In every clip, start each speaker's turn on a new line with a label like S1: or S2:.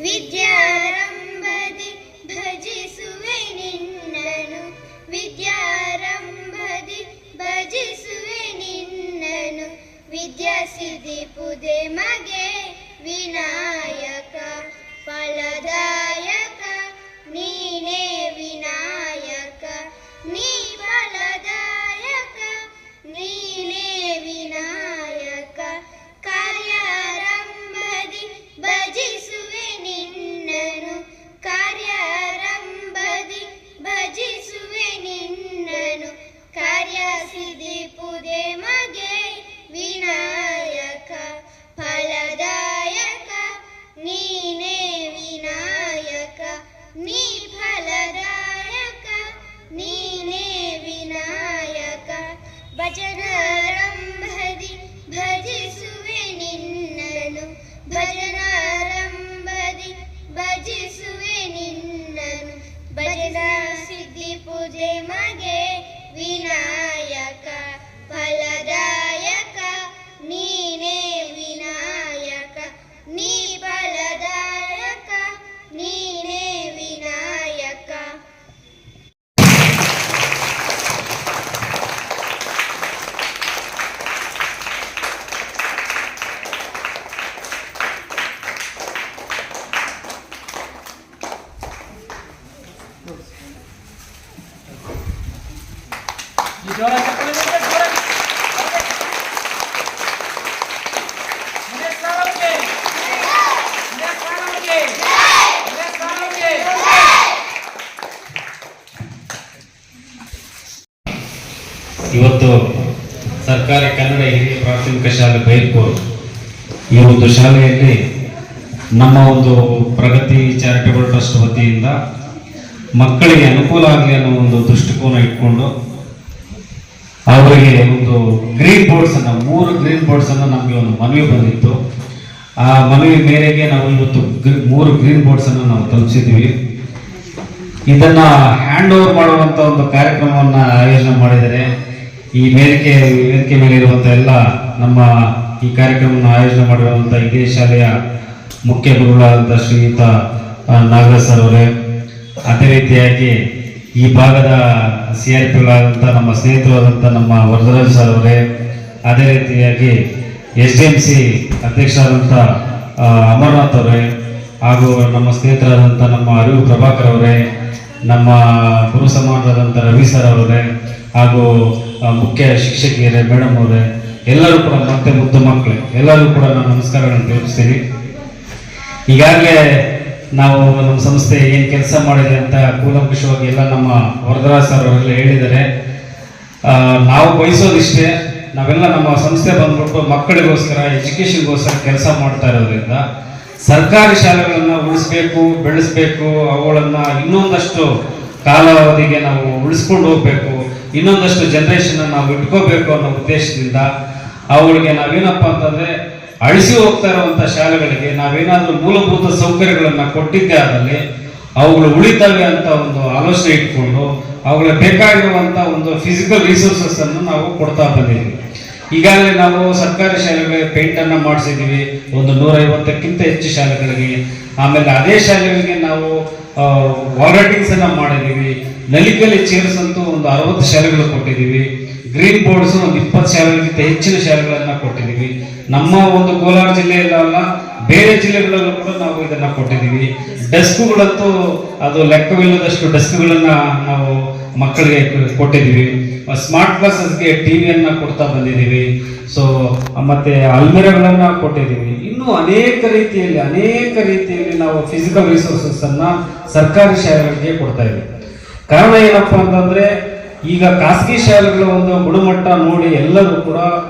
S1: ವಿದ್ಯಾರಂಭದಿ ಭಜಿಸುವೆ ನಿನ್ನನು, ವಿದ್ಯಾರಂಭದಿ ಭಜಿಸುವೆ ನಿನ್ನನು. ವಿದ್ಯಾಸಿದ್ಧಿ ಪುದೆ ಮಗೆ ವಿನಾಯಕ, ಫಲದಾಯಕ ನೀನೇ ವಿನಾಯಕ, ನೀ ಫಲದಾಯಕ ನೀನೇ ವಿನಾಯಕ. ಕಾರ್ಯಾರಂಭದಿ ಭಜಿಸುವೆ ನಿನ್ನನು, ಕಾರ್ಯಾರಂಭದಿ ಭಜಿಸುವೆ ನಿನ್ನನು. ಕಾರ್ಯಸಿದ್ಧಿ ಪುದೆ ಮಗೆ ವಿನಾಯಕ, ಫಲದಾಯಕ ನೀನೇ ವಿನಾಯಕ, ನೀ ಫಲದಾಯಕ ನೀನೇ ವಿನಾಯಕ. ಭಜನಾರಂಭದಿ ಭಜಿಸುವೆ ನಿನ್ನನು, ಭಜನಾರಂಭದಿ ಭಜಿಸುವೆ ನಿನ್ನನು. ಭಜನಾ ಸಿದ್ಧಿ ಪೂಜೆ ಮಗೆ ವಿನಾಯಕ, ಫಲದಾಯಕ ನೀನೇ ವಿನಾಯಕ, ನೀ ಫಲದಾಯಕ ನೀನೇ ವಿನಾಯಕ.
S2: ಇವತ್ತು ಸರ್ಕಾರಿ ಕನ್ನಡ ಹಿರಿಯ ಪ್ರಾಥಮಿಕ ಶಾಲೆ ಬೈಲ್ಕೂರು ಈ ಒಂದು ಶಾಲೆಯಲ್ಲಿ ನಮ್ಮ ಒಂದು ಪ್ರಗತಿ ಚಾರಿಟಬಲ್ ಟ್ರಸ್ಟ್ ವತಿಯಿಂದ ಮಕ್ಕಳಿಗೆ ಅನುಕೂಲ ಆಗಲಿ ಅನ್ನೋ ಒಂದು ದೃಷ್ಟಿಕೋನ ಇಟ್ಕೊಂಡು ಅವರಿಗೆ ಒಂದು ಗ್ರೀನ್ ಬೋರ್ಡ್ಸ್ ಅನ್ನು 3 ಗ್ರೀನ್ ಬೋರ್ಡ್ಸ್ ಅನ್ನು ನಮಗೆ ಒಂದು ಮನವಿ ಬಂದಿತ್ತು. ಆ ಮನವಿ ಮೇರೆಗೆ ನಾವು ಇವತ್ತು 3 ಗ್ರೀನ್ ಬೋರ್ಡ್ಸ್ ಅನ್ನು ನಾವು ತಲುಪಿಸಿದ್ದೀವಿ. ಇದನ್ನ ಹ್ಯಾಂಡ್ ಓವರ್ ಮಾಡುವಂತ ಒಂದು ಕಾರ್ಯಕ್ರಮವನ್ನ ಆಯೋಜನೆ ಮಾಡಿದರೆ ಈ ವೇದಿಕೆ ಮೇಲೆ ಇರುವಂತಹ ಎಲ್ಲ ನಮ್ಮ ಈ ಕಾರ್ಯಕ್ರಮವನ್ನು ಆಯೋಜನೆ ಮಾಡಿರುವಂತಹ ಇದೇ ಶಾಲೆಯ ಮುಖ್ಯ ಗುರುಗಳಾದಂಥ ಶ್ರೀಯುತ ನಾಗರಾಜ್ ಸರ್ ಅವರೇ, ಅದೇ ರೀತಿಯಾಗಿ ಈ ಭಾಗದ CRPಗಳಾದಂಥ ನಮ್ಮ ಸ್ನೇಹಿತರಾದಂಥ ನಮ್ಮ ವರದರಾಜ್ ಸರ್ ಅವರೇ, ಅದೇ ರೀತಿಯಾಗಿ SDMC ಅಧ್ಯಕ್ಷರಾದಂಥ ಅಮರನಾಥ್ ಅವರೇ, ಹಾಗೂ ನಮ್ಮ ಸ್ನೇಹಿತರಾದಂಥ ನಮ್ಮ ಅರಿವು ಪ್ರಭಾಕರ್ ಅವರೇ, ನಮ್ಮ ಗುರು ಸಮಾನರಾದಂಥ ರವಿ ಸರ್ ಅವರೇ, ಹಾಗೂ ಮುಖ್ಯ ಶಿಕ್ಷಕಿಯರೇ, ಮೇಡಮ್ ಅವರೇ, ಎಲ್ಲರೂ ಕೂಡ ಮತ್ತೆ ಮುದ್ದು ಮಕ್ಕಳೇ ಎಲ್ಲರೂ ಕೂಡ ನಾನು ನಮಸ್ಕಾರಗಳನ್ನು ತಿಳಿಸ್ತೀನಿ. ಈಗಾಗಲೇ ನಾವು ನಮ್ಮ ಸಂಸ್ಥೆ ಏನು ಕೆಲಸ ಮಾಡಿದೆ ಅಂತ ಕೂಲಂಕಷವಾಗಿ ಎಲ್ಲ ನಮ್ಮ ವರದರಾಜ್ ಸರ್ ಅವರೆಲ್ಲ ಹೇಳಿದ್ದಾರೆ. ನಾವು ಬಯಸೋದಿಷ್ಟೇ, ನಾವೆಲ್ಲ ನಮ್ಮ ಸಂಸ್ಥೆ ಬಂದ್ಬಿಟ್ಟು ಮಕ್ಕಳಿಗೋಸ್ಕರ ಎಜುಕೇಷನ್ಗೋಸ್ಕರ ಕೆಲಸ ಮಾಡ್ತಾ ಇರೋದ್ರಿಂದ ಸರ್ಕಾರಿ ಶಾಲೆಗಳನ್ನು ಉಳಿಸ್ಬೇಕು, ಬೆಳೆಸಬೇಕು, ಅವುಗಳನ್ನು ಇನ್ನೊಂದಷ್ಟು ಕಾಲಾವಧಿಗೆ ನಾವು ಉಳಿಸ್ಕೊಂಡು ಹೋಗ್ಬೇಕು, ಇನ್ನೊಂದಷ್ಟು ಜನರೇಷನ್ ನಾವು ಇಟ್ಕೋಬೇಕು ಅನ್ನೋ ಉದ್ದೇಶದಿಂದ ಅವುಗಳಿಗೆ ನಾವೇನಪ್ಪ ಅಂತಂದ್ರೆ ಅಳಿಸಿ ಹೋಗ್ತಾ ಇರುವಂತ ಶಾಲೆಗಳಿಗೆ ನಾವೇನಾದ್ರೂ ಮೂಲಭೂತ ಸೌಕರ್ಯಗಳನ್ನ ಕೊಟ್ಟಿದ್ದೇ ಆದಲ್ಲಿ ಅವುಗಳು ಉಳಿತವೆ ಅಂತ ಒಂದು ಆಲೋಚನೆ ಇಟ್ಕೊಂಡು ಅವುಗಳಿಗೆ ಬೇಕಾಗಿರುವಂತ ಒಂದು ಫಿಸಿಕಲ್ ರಿಸೋರ್ಸಸ್ ಅನ್ನು ನಾವು ಕೊಡ್ತಾ ಬಂದಿದ್ವಿ. ಈಗಾಗಲೇ ನಾವು ಸರ್ಕಾರಿ ಶಾಲೆಗಳಿಗೆ ಪೇಂಟ್ ಅನ್ನ ಮಾಡಿಸಿದೀವಿ, ಒಂದು 150ಕ್ಕಿಂತ ಹೆಚ್ಚು ಶಾಲೆಗಳಿಗೆ. ಆಮೇಲೆ ಅದೇ ಶಾಲೆಗಳಿಗೆ ನಾವು ವಾಲಟಿಂಗ್ಸ್ ಅನ್ನ ಮಾಡಿದೀವಿ. ನಲಿಕಲಿ ಚೇರ್ಸ್ ಅಂತೂ ಒಂದು 60 ಶಾಲೆಗಳು ಕೊಟ್ಟಿದ್ದೀವಿ. ಗ್ರೀನ್ ಬೋರ್ಡ್ಸ್ ಒಂದು 20 ಶಾಲೆಗಳಿಗಿಂತ ಹೆಚ್ಚಿನ ಶಾಲೆಗಳನ್ನ ಕೊಟ್ಟಿದ್ದೀವಿ. ನಮ್ಮ ಒಂದು ಕೋಲಾರ ಜಿಲ್ಲೆಯಲ್ಲ, ಬೇರೆ ಜಿಲ್ಲೆಗಳಲ್ಲೂ ಕೂಡ ನಾವು ಇದನ್ನ ಕೊಟ್ಟಿದ್ದೀವಿ. ಡೆಸ್ಕ್ಗಳಂತೂ ಅದು ಲೆಕ್ಕವಿಲ್ಲದಷ್ಟು ಡೆಸ್ಕ್ಗಳನ್ನ ನಾವು ಮಕ್ಕಳಿಗೆ ಕೊಟ್ಟಿದ್ದೀವಿ. ಸ್ಮಾರ್ಟ್ ಕ್ಲಾಸಸ್ಗೆ ಟಿವಿಯನ್ನ ಕೊಡ್ತಾ ಬಂದಿದ್ದೀವಿ. ಸೊ ಮತ್ತೆ ಅಲ್ಮೇರಗಳನ್ನ ಕೊಟ್ಟಿದ್ದೀವಿ. ಇನ್ನೂ ಅನೇಕ ರೀತಿಯಲ್ಲಿ ನಾವು ಫಿಸಿಕಲ್ ರಿಸೋರ್ಸಸ್ ಅನ್ನ ಸರ್ಕಾರಿ ಶಾಲೆಗಳಿಗೆ ಕೊಡ್ತಾ ಇದ್ದೀವಿ. ಕಾರಣ ಏನಪ್ಪಾ ಅಂತಂದ್ರೆ ಈಗ ಖಾಸಗಿ ಶಾಲೆಗಳ ಒಂದು ಗುಣಮಟ್ಟ ನೋಡಿ ಎಲ್ಲರೂ ಕೂಡ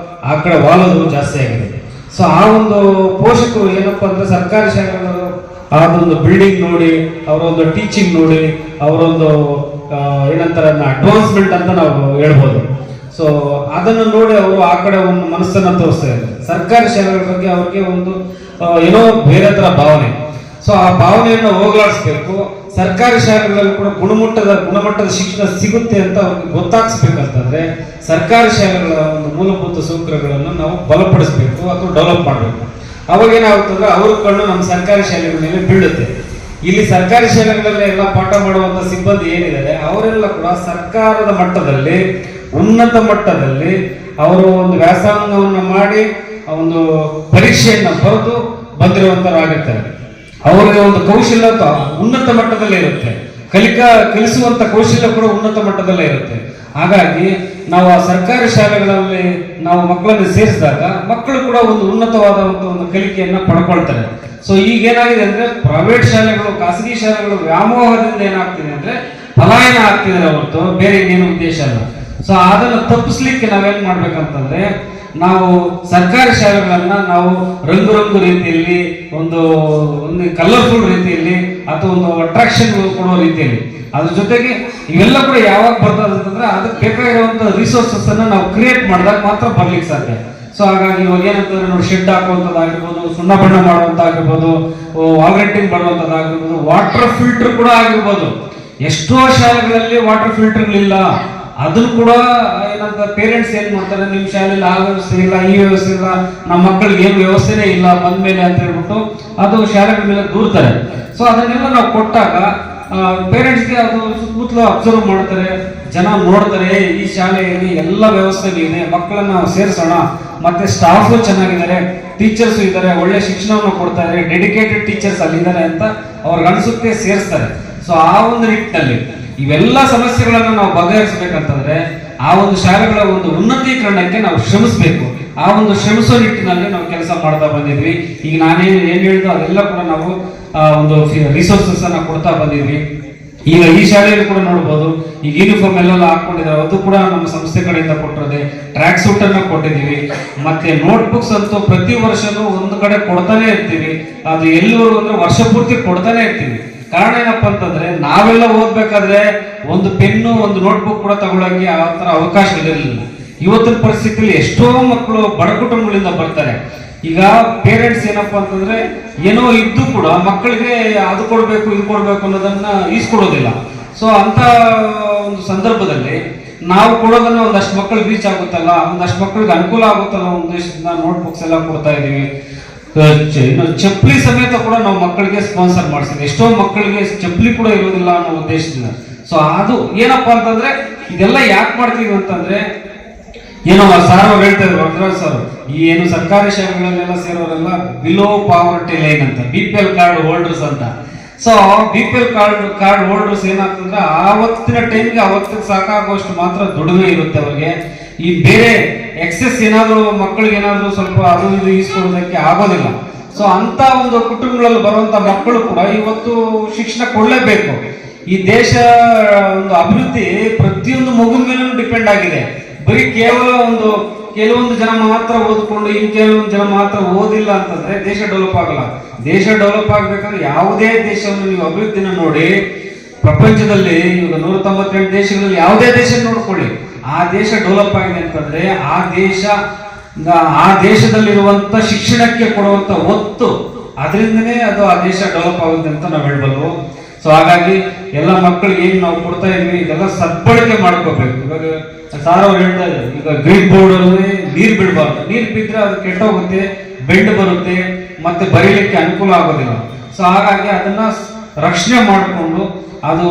S2: ಆ ಕಡೆ ವಾಲೋದು ಜಾಸ್ತಿ ಆಗಿದೆ. ಸೊ ಆ ಒಂದು ಪೋಷಕರು ಏನಪ್ಪಾ ಅಂದ್ರೆ ಸರ್ಕಾರಿ ಶಾಲೆಗಳು ಅದೊಂದು ಬಿಲ್ಡಿಂಗ್ ನೋಡಿ, ಅವರೊಂದು ಟೀಚಿಂಗ್ ನೋಡಿ, ಅವರೊಂದು ಏನಂತಾರೆ ಅಡ್ವಾನ್ಸ್ಮೆಂಟ್ ಅಂತ ನಾವು ಹೇಳ್ಬೋದು. ಸೊ ಅದನ್ನು ನೋಡಿ ಅವರು ಆ ಕಡೆ ಒಂದು ಮನಸ್ಸನ್ನ ತೋರಿಸ್ತಾ ಇದ್ದಾರೆ. ಸರ್ಕಾರಿ ಶಾಲೆಗಳ ಬಗ್ಗೆ ಅವ್ರಿಗೆ ಒಂದು ಏನೋ ಬೇರೆ ತರ ಭಾವನೆ. ಸೊ ಆ ಭಾವನೆಯನ್ನು ಹೋಗಲಾಡಿಸ್ಬೇಕು. ಸರ್ಕಾರಿ ಶಾಲೆಗಳಲ್ಲಿ ಕೂಡ ಗುಣಮಟ್ಟದ ಶಿಕ್ಷಣ ಸಿಗುತ್ತೆ ಅಂತ ಅವ್ರಿಗೆ ಗೊತ್ತಾಗಿಸ್ಬೇಕಂತಂದ್ರೆ ಸರ್ಕಾರಿ ಶಾಲೆಗಳ ಒಂದು ಮೂಲಭೂತ ಸೌಕರ್ಯಗಳನ್ನು ನಾವು ಬಲಪಡಿಸಬೇಕು ಅಥವಾ ಡೆವಲಪ್ ಮಾಡಬೇಕು. ಅವಾಗ ಏನಾಗುತ್ತಂದ್ರೆ ಅವ್ರ ಕಣ್ಣು ನಮ್ಮ ಸರ್ಕಾರಿ ಶಾಲೆಗಳ ಮೇಲೆ ಬೀಳುತ್ತೆ. ಇಲ್ಲಿ ಸರ್ಕಾರಿ ಶಾಲೆಗಳಲ್ಲಿ ಎಲ್ಲ ಪಾಠ ಮಾಡುವಂತ ಸಿಬ್ಬಂದಿ ಏನಿದ್ದಾರೆ ಅವರೆಲ್ಲ ಕೂಡ ಸರ್ಕಾರದ ಮಟ್ಟದಲ್ಲಿ ಉನ್ನತ ಮಟ್ಟದಲ್ಲಿ ಅವರು ಒಂದು ವ್ಯಾಸಂಗವನ್ನು ಮಾಡಿ ಒಂದು ಪರೀಕ್ಷೆಯನ್ನ ಬರೆದು ಬಂದಿರುವಂತರಾಗಿರ್ತಾರೆ. ಅವರಿಗೆ ಒಂದು ಕೌಶಲ್ಯ ಉನ್ನತ ಮಟ್ಟದಲ್ಲೇ ಇರುತ್ತೆ, ಕಲಿಸುವಂತ ಕೌಶಲ್ಯ ಕೂಡ ಉನ್ನತ ಮಟ್ಟದಲ್ಲೇ ಇರುತ್ತೆ. ಹಾಗಾಗಿ ನಾವು ಆ ಸರ್ಕಾರಿ ಶಾಲೆಗಳಲ್ಲಿ ನಾವು ಮಕ್ಕಳನ್ನು ಸೇರಿಸಿದಾಗ ಮಕ್ಕಳು ಕೂಡ ಒಂದು ಉನ್ನತವಾದಂತ ಒಂದು ಕಲಿಕೆಯನ್ನ ಪಡ್ಕೊಳ್ತಾರೆ. ಸೊ ಈಗ ಏನಾಗಿದೆ ಅಂದ್ರೆ ಪ್ರೈವೇಟ್ ಶಾಲೆಗಳು, ಖಾಸಗಿ ಶಾಲೆಗಳು ವ್ಯಾಮೋಹದಿಂದ ಏನಾಗ್ತಿದೆ ಅಂದ್ರೆ ಪಲಾಯನ ಆಗ್ತಿದ್ದಾರೆ ಹೊರತು ಬೇರೆ ಇನ್ನೇನು ಉದ್ದೇಶ ಅಲ್ಲ. ಸೊ ಅದನ್ನು ತಪ್ಪಿಸ್ಲಿಕ್ಕೆ ನಾವೇನ್ ಮಾಡ್ಬೇಕಂತಂದ್ರೆ ನಾವು ಸರ್ಕಾರಿ ಶಾಲೆಗಳನ್ನ ನಾವು ರಂಗು ರೀತಿಯಲ್ಲಿ ಒಂದು ಕಲರ್ಫುಲ್ ರೀತಿಯಲ್ಲಿ ಅಥವಾ ಒಂದು ಅಟ್ರಾಕ್ಷನ್ ಕೊಡುವ ರೀತಿಯಲ್ಲಿ, ಅದ್ರ ಜೊತೆಗೆ ಇವೆಲ್ಲ ಕೂಡ ಯಾವಾಗ ಬರ್ತದೆ ಅಂತಂದ್ರೆ ಅದಕ್ಕೆ ಬೇಕಾಗಿರುವಂತ ರಿಸೋರ್ಸಸ್ ಅನ್ನ ನಾವು ಕ್ರಿಯೇಟ್ ಮಾಡಿದಾಗ ಮಾತ್ರ ಬರ್ಲಿಕ್ಕೆ ಸಾಧ್ಯ. ಸೊ ಹಾಗಾಗಿ ಇವಾಗ ಏನಂತಂದ್ರೆ ನೋಡಿ, ಶೆಡ್ ಹಾಕುವಂಥದ್ದಾಗಿರ್ಬೋದು, ಸುಣ್ಣ ಬಣ್ಣ ಮಾಡುವಂತಾಗಿರ್ಬೋದು, ವಾಲ್ರೆಂಟಿಂಗ್ ಮಾಡುವಂಥದ್ದಾಗಿರ್ಬೋದು, ವಾಟರ್ ಫಿಲ್ಟರ್ ಕೂಡ ಆಗಿರ್ಬೋದು. ಎಷ್ಟೋ ಶಾಲೆಗಳಲ್ಲಿ ವಾಟರ್ ಫಿಲ್ಟರ್ಗಳಿಲ್ಲ. ಅದನ್ನು ಕೂಡ ಏನಂತ ಪೇರೆಂಟ್ಸ್ ಏನ್ ಮಾಡ್ತಾರೆ, ನಿಮ್ ಶಾಲೆಯಲ್ಲಿ ಆ ವ್ಯವಸ್ಥೆ ಇಲ್ಲ, ಈ ವ್ಯವಸ್ಥೆ ಇಲ್ಲ, ನಮ್ಮ ಮಕ್ಕಳಿಗೆ ಏನು ವ್ಯವಸ್ಥೆನೇ ಇಲ್ಲ ಬಂದ್ಮೇಲೆ ಅಂತ ಹೇಳ್ಬಿಟ್ಟು ಅದು ಶಾಲೆಗಳ ಮೇಲೆ ದೂರ್ತಾರೆ. ಸೊ ಅದನ್ನೆಲ್ಲ ನಾವು ಕೊಟ್ಟಾಗ ಪೇರೆಂಟ್ಸ್ಗೆ ಅದು ಸುತ್ತಮುತ್ತಲು ಅಬ್ಸರ್ವ್ ಮಾಡ್ತಾರೆ, ಜನ ನೋಡ್ತಾರೆ, ಈ ಶಾಲೆಯಲ್ಲಿ ಎಲ್ಲ ವ್ಯವಸ್ಥೆ ಇದೆ, ಮಕ್ಕಳನ್ನ ನಾವು ಸೇರಿಸೋಣ, ಮತ್ತೆ ಸ್ಟಾಫ್ ಚೆನ್ನಾಗಿದ್ದಾರೆ, ಟೀಚರ್ಸ್ ಇದ್ದಾರೆ, ಒಳ್ಳೆ ಶಿಕ್ಷಣವನ್ನು ಕೊಡ್ತಾ ಇದ್ದಾರೆ, ಡೆಡಿಕೇಟೆಡ್ ಟೀಚರ್ಸ್ ಅಲ್ಲಿದ್ದಾರೆ ಅಂತ ಅವ್ರಿಗೆ ಅನ್ಸುತ್ತೆ, ಸೇರಿಸ್ತಾರೆ. ಸೊ ಆ ಒಂದು ನಿಟ್ಟಿನಲ್ಲಿ ಇವೆಲ್ಲ ಸಮಸ್ಯೆಗಳನ್ನು ನಾವು ಬಗೆಹರಿಸಬೇಕಂತಂದ್ರೆ ಆ ಒಂದು ಶಾಲೆಗಳ ಒಂದು ಉನ್ನತೀಕರಣಕ್ಕೆ ನಾವು ಶ್ರಮಿಸಬೇಕು. ಆ ಒಂದು ಶ್ರಮಿಸೋ ನಿಟ್ಟಿನಲ್ಲಿ ನಾವು ಕೆಲಸ ಮಾಡ್ತಾ ಬಂದಿದ್ವಿ. ಈಗ ನಾನೇನು ಏನ್ ಹೇಳಿದ್ರು ಅದೆಲ್ಲ ಕೂಡ ನಾವು ಒಂದು ರಿಸೋರ್ಸಸ್ ಅನ್ನ ಕೊಡ್ತಾ ಬಂದಿದ್ವಿ. ಈಗ ಈ ಶಾಲೆಯಲ್ಲಿ ಕೂಡ ನೋಡ್ಬೋದು, ಈಗ ಯೂನಿಫಾರ್ಮ್ ಎಲ್ಲ ಹಾಕೊಂಡಿದ್ದಾರೆ, ಅದು ಕೂಡ ನಮ್ಮ ಸಂಸ್ಥೆ ಕಡೆಯಿಂದ ಕೊಟ್ಟಿರೋದೆ. ಟ್ರ್ಯಾಕ್ ಸೂಟ್ ಅನ್ನ ಕೊಟ್ಟಿದ್ದೀವಿ, ಮತ್ತೆ ನೋಟ್ ಬುಕ್ಸ್ ಅಂತೂ ಪ್ರತಿ ವರ್ಷನೂ ಒಂದು ಕಡೆ ಕೊಡ್ತಾನೆ ಇರ್ತೀವಿ. ಅದು ಎಲ್ಲಿವರೆಗೂ ಅಂದ್ರೆ ವರ್ಷ ಪೂರ್ತಿ ಕೊಡ್ತಾನೆ ಇರ್ತೀವಿ. ಕಾರಣ ಏನಪ್ಪಾ ಅಂತಂದ್ರೆ ನಾವೆಲ್ಲ ಓದ್ಬೇಕಾದ್ರೆ ಒಂದು ಪೆನ್ನು ಒಂದು ನೋಟ್ ಬುಕ್ ಕೂಡ ತಗೊಳ್ಳೋಕೆ ಆ ತರ ಅವಕಾಶಗಳಿರಲಿಲ್ಲ. ಇವತ್ತಿನ ಪರಿಸ್ಥಿತಿಯಲ್ಲಿ ಎಷ್ಟೋ ಮಕ್ಕಳು ಬಡ ಕುಟುಂಬಗಳಿಂದ ಬರ್ತಾರೆ. ಈಗ ಪೇರೆಂಟ್ಸ್ ಏನಪ್ಪಾ ಅಂತಂದ್ರೆ ಏನೋ ಇದ್ದು ಕೂಡ ಮಕ್ಕಳಿಗೆ ಅದು ಕೊಡ್ಬೇಕು ಇದು ಕೊಡ್ಬೇಕು ಅನ್ನೋದನ್ನ ಈಸ್ಕೊಡೋದಿಲ್ಲ. ಸೊ ಅಂತ ಒಂದು ಸಂದರ್ಭದಲ್ಲಿ ನಾವು ಕೊಡೋದನ್ನ ಒಂದಷ್ಟು ಮಕ್ಕಳಿಗೆ ರೀಚ್ ಆಗುತ್ತಲ್ಲ, ಒಂದಷ್ಟು ಮಕ್ಕಳಿಗೆ ಅನುಕೂಲ ಆಗುತ್ತಲ್ಲ ಉದ್ದೇಶದಿಂದ ನೋಟ್ ಬುಕ್ಸ್ ಎಲ್ಲ ಕೊಡ್ತಾ ಇದೀವಿ. ಇನ್ನು ಚಪ್ಪಲಿ ಸಮೇತ ಕೂಡ ನಾವು ಮಕ್ಕಳಿಗೆ ಸ್ಪಾನ್ಸರ್ ಮಾಡಿಸಿದ್ವಿ. ಎಷ್ಟೋ ಮಕ್ಕಳಿಗೆ ಚಪ್ಪಲಿ ಕೂಡ ಇರೋದಿಲ್ಲ ಅನ್ನೋ ಉದ್ದೇಶದಿಂದ. ಸೊ ಅದು ಏನಪ್ಪಾ ಅಂತಂದ್ರೆ ಇದೆಲ್ಲ ಯಾಕೆ ಮಾಡ್ತೀವಿ ಅಂತಂದ್ರೆ, ಏನೋ ಸಾರ್ ಅವ್ರು ಹೇಳ್ತಾ ಇದ್ರು, ವರದರಾಜ್ ಸರ್, ಈ ಏನು ಸರ್ಕಾರಿ ಶಾಲೆಗಳಲ್ಲೆಲ್ಲ ಸೇರೋರೆಲ್ಲ ಬಿಲೋ ಪಾವರ್ಟಿ ಲೈನ್ ಅಂತ, BPL ಕಾರ್ಡ್ ಹೋಲ್ಡರ್ಸ್ ಅಂತ. ಸೊ BPL ಕಾರ್ಡ್ ಹೋಲ್ಡರ್ಸ್ ಏನಾಗ್ತಂದ್ರೆ ಆವತ್ತಿನ ಟೈಮ್ಗೆ ಅವತ್ತಿಗೆ ಸಾಕಾಗುವಷ್ಟು ಮಾತ್ರ ದುಡಿಮೆ ಇರುತ್ತೆ ಅವ್ರಿಗೆ. ಈ ಬೇರೆ ಎಕ್ಸೆಸ್ ಏನಾದ್ರು ಮಕ್ಕಳಿಗೆ ಏನಾದ್ರು ಸ್ವಲ್ಪ ಅದು ಇದು ಈಸ್ಕೊಡೋದಕ್ಕೆ ಆಗೋದಿಲ್ಲ. ಸೊ ಅಂತ ಒಂದು ಕುಟುಂಬಗಳಲ್ಲಿ ಬರುವಂತ ಮಕ್ಕಳು ಕೂಡ ಇವತ್ತು ಶಿಕ್ಷಣ ಕೊಡ್ಲೇಬೇಕು. ಈ ದೇಶ ಒಂದು ಅಭಿವೃದ್ಧಿ ಪ್ರತಿಯೊಂದು ಮಗುವಿನ ಮೇಲೂ ಡಿಪೆಂಡ್ ಆಗಿದೆ. ಬರೀ ಕೇವಲ ಕೆಲವೊಂದು ಜನ ಮಾತ್ರ ಓದ್ಕೊಂಡು ಇನ್ ಕೆಲವೊಂದು ಜನ ಮಾತ್ರ ಓದಿಲ್ಲ ಅಂತಂದ್ರೆ ದೇಶ ಡೆವಲಪ್ ಆಗಲ್ಲ. ದೇಶ ಡೆವಲಪ್ ಆಗ್ಬೇಕಂದ್ರೆ ಯಾವುದೇ ದೇಶವನ್ನು ನೀವು ಅಭಿವೃದ್ಧಿನ ನೋಡಿ, ಪ್ರಪಂಚದಲ್ಲಿ ಈಗ 198 ದೇಶಗಳಲ್ಲಿ ಯಾವುದೇ ದೇಶ ನೋಡ್ಕೊಳ್ಳಿ, ಆ ದೇಶ ಡೆವಲಪ್ ಆಗಿದೆ ಅಂತಂದ್ರೆ ಆ ದೇಶದಲ್ಲಿರುವಂತ ಶಿಕ್ಷಣಕ್ಕೆ ಕೊಡುವಂತ ಒತ್ತು, ಅದರಿಂದನೇ ಅದು ಆ ದೇಶ ಡೆವಲಪ್ ಆಗುತ್ತೆ ಅಂತ ನಾವು ಹೇಳ್ಬಲ್ವು. ಸೊ ಹಾಗಾಗಿ ಎಲ್ಲ ಮಕ್ಕಳಿಗೆ ಏನು ನಾವು ಕೊಡ್ತಾ ಇದ್ವಿ ಇದೆಲ್ಲ ಸದ್ಬಳಕೆ ಮಾಡ್ಕೋಬೇಕು. ಇವಾಗ ಸಾರ್ ಅವ್ರು ಹೇಳ್ತಾ ಇದ್ದಾರೆ, ಈಗ ಗ್ರೀನ್ ಬೋರ್ಡ್ ಅಲ್ಲಿ ನೀರ್ ಬಿಡಬಾರ್ದು, ನೀರ್ ಬಿದ್ರೆ ಅದು ಕೆಟ್ಟೋಗುತ್ತೆ, ಬೆಂಡ್ ಬರುತ್ತೆ, ಮತ್ತೆ ಬರೀಲಿಕ್ಕೆ ಅನುಕೂಲ ಆಗೋದಿಲ್ಲ. ಸೊ ಹಾಗಾಗಿ ಅದನ್ನ ರಕ್ಷಣೆ ಮಾಡಿಕೊಂಡು ಅದು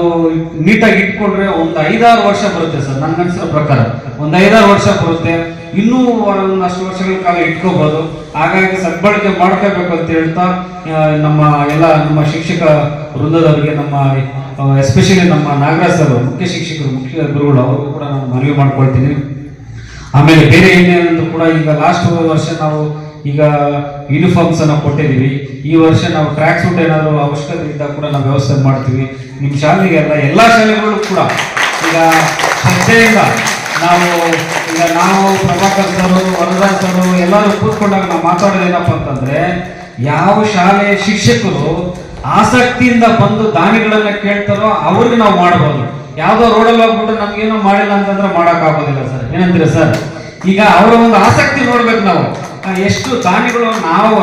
S2: ನೀಟಾಗಿ ಇಟ್ಕೊಂಡ್ರೆ ಒಂದು 5-6 ವರ್ಷ ಬರುತ್ತೆ ಸರ್. ನನ್ನ ಅನ್ಸಿರೋ ಪ್ರಕಾರ ಒಂದು 5-6 ವರ್ಷ ಬರುತ್ತೆ. ಇನ್ನೂ ಒಂದಷ್ಟು ವರ್ಷಗಳ ಕಾಲ ಇಟ್ಕೋಬಹುದು. ಹಾಗಾಗಿ ಸದ್ಬಳಕೆ ಮಾಡ್ಕೋಬೇಕು ಅಂತ ಹೇಳ್ತಾ ನಮ್ಮ ಶಿಕ್ಷಕ ವೃಂದದವರಿಗೆ, ನಮ್ಮ ಎಸ್ಪೆಷಲಿ ನಮ್ಮ ನಾಗರಾಜ್ ಸರ್ ಮುಖ್ಯ ಶಿಕ್ಷಕರು, ಮುಖ್ಯ ಗುರುಗಳು, ಅವ್ರಿಗೂ ಕೂಡ ನಾನು ಮನವಿ ಮಾಡ್ಕೊಳ್ತೀನಿ. ಆಮೇಲೆ ಬೇರೆ ಏನೇನಂದ್ರೂ ಕೂಡ ಈಗ ಲಾಸ್ಟ್ ವರ್ಷ ನಾವು ಈಗ ಯೂನಿಫಾರ್ಮ್ಸ್ ಅನ್ನ ಕೊಟ್ಟಿದ್ದೀವಿ. ಈ ವರ್ಷ ನಾವು ಟ್ರ್ಯಾಕ್ ಸೂಟ್ ಏನಾದ್ರು ಅವಶ್ಯಕತೆ ಇದ್ದಾಗ ಕೂಡ ನಾವು ವ್ಯವಸ್ಥೆ ಮಾಡ್ತೀವಿ. ನಿಮ್ಮ ಶಾಲೆಗೆ ಎಲ್ಲ ಶಾಲೆಗಳು ಕೂಡ ಈಗ ಶ್ರದ್ಧೆಯಿಂದ ನಾವು ಪ್ರಭಾಕರ್ ಸರ್, ವರದರಾಜ್ ಸರ್ ಎಲ್ಲರೂ ಕೂತ್ಕೊಂಡಾಗ ನಾವು ಮಾತಾಡೋದು ಏನಪ್ಪಾ ಅಂತಂದ್ರೆ, ಯಾವ ಶಾಲೆಯ ಶಿಕ್ಷಕರು ಆಸಕ್ತಿಯಿಂದ ಬಂದು ದಾನಿಗಳನ್ನ ಕೇಳ್ತಾರೋ ಅವ್ರಿಗೆ ನಾವು ಮಾಡಬಹುದು. ಯಾವ್ದೋ ರೋಡಲ್ಲಿ ಹೋಗ್ಬಿಟ್ಟು ನಮ್ಗೇನೋ ಮಾಡಿಲ್ಲ ಅಂತಂದ್ರೆ ಮಾಡಕ್ ಆಗೋದಿಲ್ಲ ಸರ್. ಏನಂತೀರ ಸರ್? ಈಗ ಅವರ ಒಂದು ಆಸಕ್ತಿ ನೋಡ್ಬೇಕು ನಾವು. ಎಷ್ಟು ದಾನಿಗಳು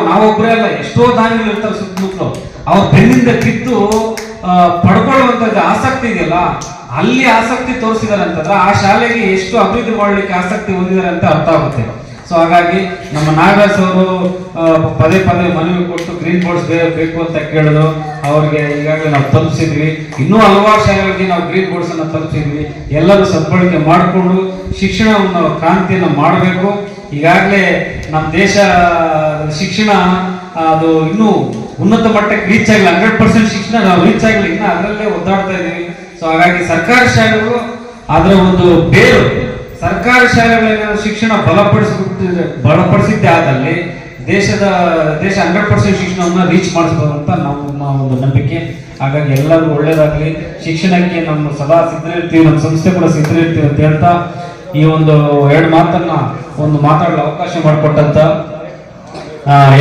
S2: ನಾವೊಬ್ಬರೇ ಅಲ್ಲ, ಎಷ್ಟೋ ದಾನಿಗಳು ಇರ್ತಾರೆ ಸುತ್ತಮುತ್ತಲು. ಅವ್ರ ಬೆನ್ನಿಂದ ಕಿತ್ತು ಪಡ್ಕೊಳ್ಳುವಂತದ್ದು ಆಸಕ್ತಿ ಇದೆಯಲ್ಲ, ಅಲ್ಲಿ ಆಸಕ್ತಿ ತೋರಿಸಿದಾರೆ ಅಂತಂದ್ರೆ ಆ ಶಾಲೆಗೆ ಎಷ್ಟು ಅಭಿವೃದ್ಧಿ ಮಾಡ್ಲಿಕ್ಕೆ ಆಸಕ್ತಿ ಹೊಂದಿದ್ದಾರೆ ಅಂತ ಅರ್ಥ ಆಗುತ್ತೆ. ಸೊ ಹಾಗಾಗಿ ನಮ್ಮ ನಾಗರಾಜ್ ಅವರು ಪದೇ ಪದೇ ಮನವಿ ಕೊಟ್ಟು ಗ್ರೀನ್ ಬೋರ್ಡ್ಸ್ ಬೇಕು ಅಂತ ಕೇಳಿದ್ರು. ಅವ್ರಿಗೆ ಈಗಾಗಲೇ ನಾವು ತಲುಪಿಸಿದ್ವಿ. ಇನ್ನೂ ಹಲವಾರು ಶಾಲೆಗಳಿಗೆ ನಾವು ಗ್ರೀನ್ ಬೋರ್ಡ್ಸ್ ಅನ್ನ ತಲುಪಿಸಿದ್ವಿ. ಎಲ್ಲರೂ ಸದ್ಬಳಕೆ ಮಾಡಿಕೊಂಡು ಶಿಕ್ಷಣವನ್ನು ಕ್ರಾಂತಿಯನ್ನು ಮಾಡಬೇಕು. ಈಗಾಗಲೇ ನಮ್ಮ ದೇಶ ಶಿಕ್ಷಣ ಅದು ಇನ್ನೂ ಉನ್ನತ ಮಟ್ಟಕ್ಕೆ ರೀಚ್ ಆಗಿಲ್ಲ. 100% ಶಿಕ್ಷಣ ನಾವು ರೀಚ್ ಆಗಿಲ್ಲ, ಇನ್ನು ಅದರಲ್ಲೇ ಒದ್ದಾಡ್ತಾ ಇದ್ದೀವಿ. ಸೊ ಹಾಗಾಗಿ ಸರ್ಕಾರಿ ಶಾಲೆಗಳು ಅದರ ಒಂದು ಬೇರು, ಸರ್ಕಾರಿ ಶಾಲೆಗಳ ಶಿಕ್ಷಣ ಬಲಪಡಿಸಿದ್ದೇ ಆದಲ್ಲಿ ದೇಶ 100% ಶಿಕ್ಷಣವನ್ನು ರೀಚ್ ಮಾಡಿಸ್ಬೋದು ಅಂತ ನಮ್ಮ ಒಂದು ನಂಬಿಕೆ. ಹಾಗಾಗಿ ಎಲ್ಲರಿಗೂ ಒಳ್ಳೇದಾಗಲಿ. ಶಿಕ್ಷಣಕ್ಕೆ ನಮ್ಮ ಸದಾ ಸಿದ್ಧರಿರ್ತೀವಿ, ನಮ್ಮ ಸಂಸ್ಥೆ ಕೂಡ ಸಿದ್ಧರಿರ್ತೀವಿ ಅಂತ ಹೇಳ್ತಾ ಈ ಒಂದು 2 ಮಾತನ್ನ ಮಾತಾಡಲು ಅವಕಾಶ ಮಾಡಿಕೊಟ್ಟಂತ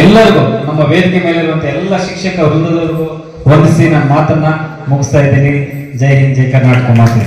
S2: ಎಲ್ಲರಿಗೂ, ನಮ್ಮ ವೇದಿಕೆ ಮೇಲಿರುವಂತ ಎಲ್ಲ ಶಿಕ್ಷಕ ವೃಂದದವರಿಗೂ ವಂದಿಸಿ ನನ್ನ ಮಾತನ್ನ ಮುಗಿಸ್ತಾ ಇದ್ದೀನಿ. ಜೈ ಹಿಂದ್, ಜೈ ಕರ್ನಾಟಕ ಮಾತೆ.